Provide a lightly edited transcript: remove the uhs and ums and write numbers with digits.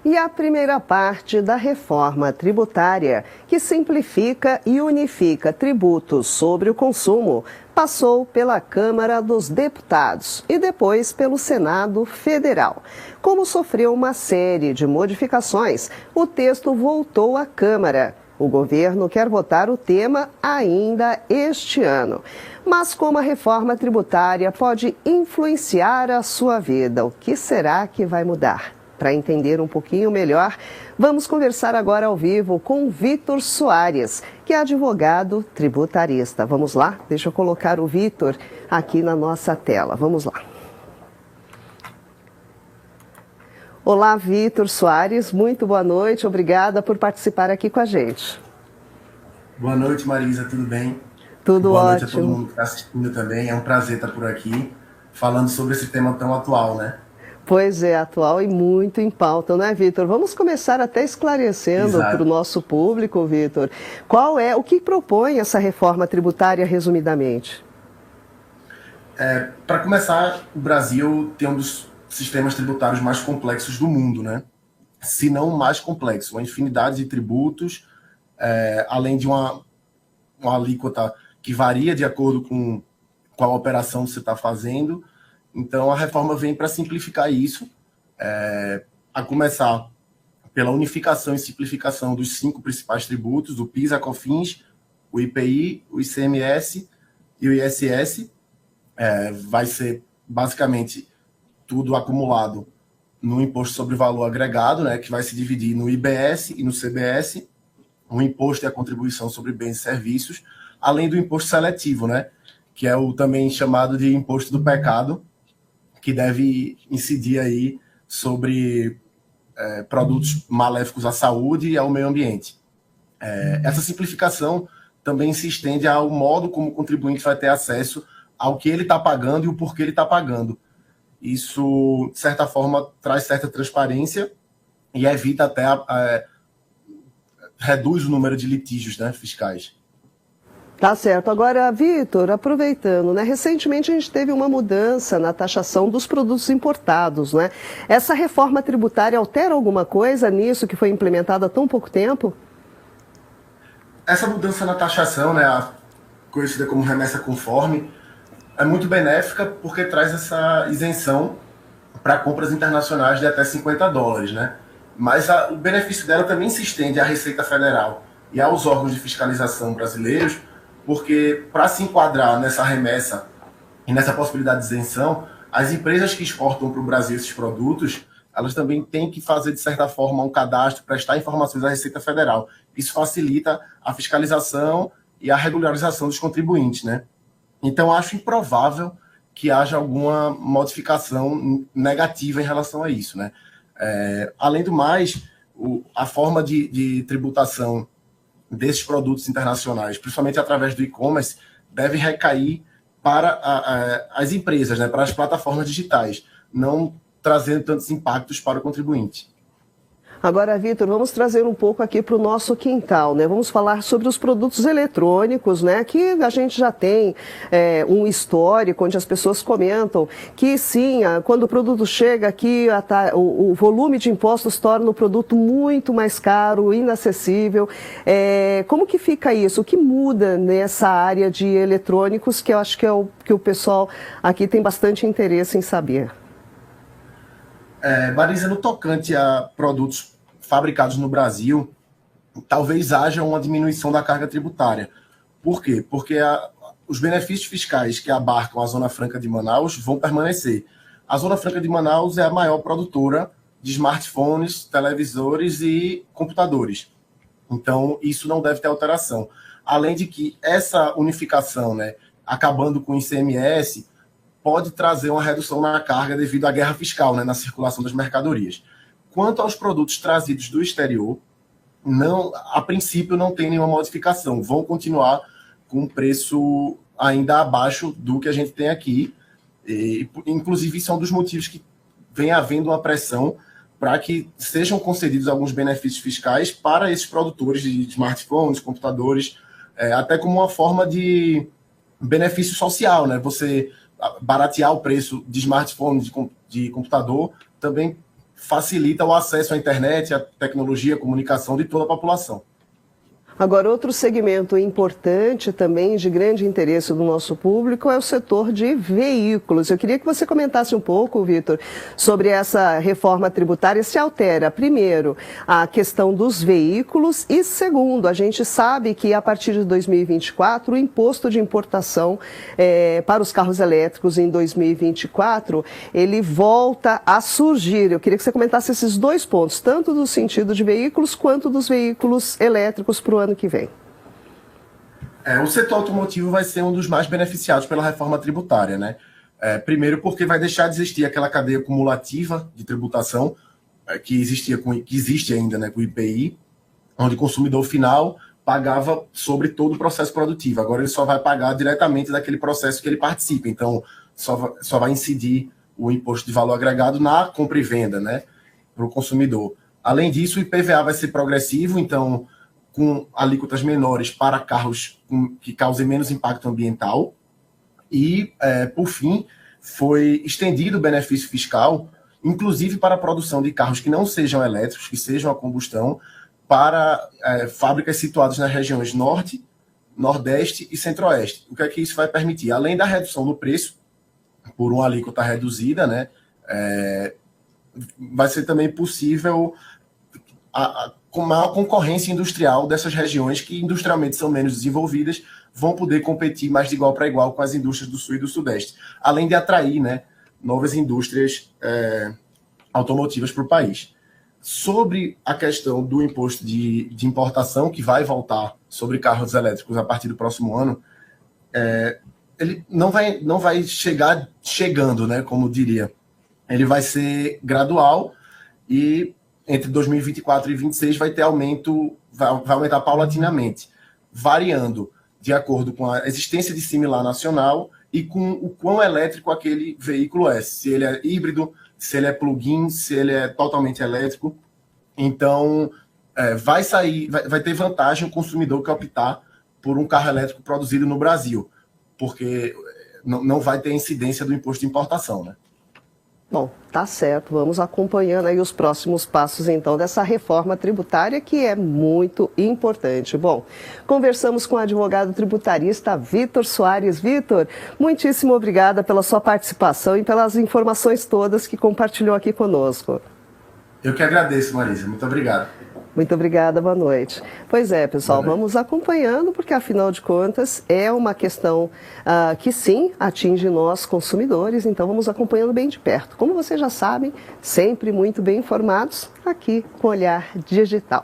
E a primeira parte da reforma tributária, que simplifica e unifica tributos sobre o consumo, passou pela Câmara dos Deputados e depois pelo Senado Federal. Como sofreu uma série de modificações, o texto voltou à Câmara. O governo quer votar o tema ainda este ano. Mas como a reforma tributária pode influenciar a sua vida? O que será que vai mudar? Para entender um pouquinho melhor, vamos conversar agora ao vivo com Vitor Soares, que é advogado tributarista. Vamos lá? Deixa eu colocar o Vitor aqui na nossa tela. Vamos lá. Olá, Vitor Soares, muito boa noite. Obrigada por participar aqui com a gente. Boa noite, Marisa, tudo bem? Tudo boa ótimo. Boa noite a todo mundo que está assistindo também. É um prazer estar por aqui, falando sobre esse tema tão atual, né? Pois é, atual e muito em pauta, né, Vitor? Vamos começar até esclarecendo para o nosso público, Vitor, o que propõe essa reforma tributária, resumidamente? Para começar, o Brasil tem um dos sistemas tributários mais complexos do mundo, né? Se não o mais complexo, uma infinidade de tributos, além de uma alíquota que varia de acordo com qual operação você está fazendo. Então, a reforma vem para simplificar isso, a começar pela unificação e simplificação dos 5 principais tributos, o PIS, a COFINS, o IPI, o ICMS e o ISS. Vai ser, basicamente, tudo acumulado no Imposto sobre Valor Agregado, né, que vai se dividir no IBS e no CBS, o Imposto e a Contribuição sobre Bens e Serviços, além do Imposto Seletivo, né, que é o também chamado de Imposto do Pecado, que deve incidir aí sobre produtos maléficos à saúde e ao meio ambiente. Essa simplificação também se estende ao modo como o contribuinte vai ter acesso ao que ele está pagando e o porquê ele está pagando. Isso, de certa forma, traz certa transparência e evita até, reduz o número de litígios, né, fiscais. Tá certo. Agora, Vitor, aproveitando, né? Recentemente a gente teve uma mudança na taxação dos produtos importados, né? Essa reforma tributária altera alguma coisa nisso que foi implementada há tão pouco tempo? Essa mudança na taxação, né, conhecida como remessa conforme, é muito benéfica porque traz essa isenção para compras internacionais de até $50, né? Mas o benefício dela também se estende à Receita Federal e aos órgãos de fiscalização brasileiros, porque para se enquadrar nessa remessa e nessa possibilidade de isenção, as empresas que exportam para o Brasil esses produtos, elas também têm que fazer, de certa forma, um cadastro, prestar informações à Receita Federal. Isso facilita a fiscalização e a regularização dos contribuintes, né? Então, acho improvável que haja alguma modificação negativa em relação a isso, né? Além do mais, a forma de tributação desses produtos internacionais, principalmente através do e-commerce, deve recair para as empresas, né, para as plataformas digitais, não trazendo tantos impactos para o contribuinte. Agora, Vitor, vamos trazer um pouco aqui para o nosso quintal, né? Vamos falar sobre os produtos eletrônicos, né? Que a gente já tem um histórico onde as pessoas comentam que sim, quando o produto chega aqui, o volume de impostos torna o produto muito mais caro, inacessível. Como que fica isso? O que muda nessa área de eletrônicos, que eu acho que é o que o pessoal aqui tem bastante interesse em saber? Marisa, no tocante a produtos fabricados no Brasil, talvez haja uma diminuição da carga tributária. Por quê? Porque os benefícios fiscais que abarcam a Zona Franca de Manaus vão permanecer. A Zona Franca de Manaus é a maior produtora de smartphones, televisores e computadores. Então, isso não deve ter alteração. Além de que essa unificação, né, acabando com o ICMS, pode trazer uma redução na carga devido à guerra fiscal, né, na circulação das mercadorias. Quanto aos produtos trazidos do exterior, a princípio não tem nenhuma modificação. Vão continuar com um preço ainda abaixo do que a gente tem aqui. E, inclusive, isso é um dos motivos que vem havendo uma pressão para que sejam concedidos alguns benefícios fiscais para esses produtores de smartphones, computadores, até como uma forma de benefício social, né? Você baratear o preço de smartphone, de computador, também facilita o acesso à internet, à tecnologia, à comunicação de toda a população. Agora, outro segmento importante também de grande interesse do nosso público é o setor de veículos. Eu queria que você comentasse um pouco, Vitor, sobre essa reforma tributária. Se altera, primeiro, a questão dos veículos e, segundo, a gente sabe que a partir de 2024 o imposto de importação para os carros elétricos em 2024, ele volta a surgir. Eu queria que você comentasse esses dois pontos, tanto do sentido de veículos quanto dos veículos elétricos para o ano que vem. O setor automotivo vai ser um dos mais beneficiados pela reforma tributária, né? Primeiro porque vai deixar de existir aquela cadeia cumulativa de tributação que existe ainda, né, com o IPI, onde o consumidor final pagava sobre todo o processo produtivo. Agora ele só vai pagar diretamente daquele processo que ele participa. Então só vai incidir o imposto de valor agregado na compra e venda, né, para o consumidor. Além disso, o IPVA vai ser progressivo, então com alíquotas menores para carros que causem menos impacto ambiental. E, por fim, foi estendido o benefício fiscal, inclusive para a produção de carros que não sejam elétricos, que sejam a combustão, para fábricas situadas nas regiões Norte, Nordeste e Centro-Oeste. O que é que isso vai permitir? Além da redução no preço, por uma alíquota reduzida, né, vai ser também possível com maior concorrência industrial dessas regiões que industrialmente são menos desenvolvidas, vão poder competir mais de igual para igual com as indústrias do Sul e do Sudeste, além de atrair, né, novas indústrias automotivas para o país. Sobre a questão do imposto de importação, que vai voltar sobre carros elétricos a partir do próximo ano, ele não vai chegando, né, como diria. Ele vai ser gradual e entre 2024 e 2026 vai ter aumento, vai aumentar paulatinamente, variando de acordo com a existência de similar nacional e com o quão elétrico aquele veículo é, se ele é híbrido, se ele é plug-in, se ele é totalmente elétrico. Então, vai ter vantagem o consumidor que optar por um carro elétrico produzido no Brasil, porque não vai ter incidência do imposto de importação, né? Bom, tá certo. Vamos acompanhando aí os próximos passos, então, dessa reforma tributária, que é muito importante. Bom, conversamos com o advogado tributarista Vitor Soares. Vitor, muitíssimo obrigada pela sua participação e pelas informações todas que compartilhou aqui conosco. Eu que agradeço, Marisa. Muito obrigado. Muito obrigada, boa noite. Pois é, pessoal, vamos acompanhando, porque afinal de contas é uma questão que sim atinge nós consumidores, então vamos acompanhando bem de perto. Como vocês já sabem, sempre muito bem informados aqui com Olhar Digital.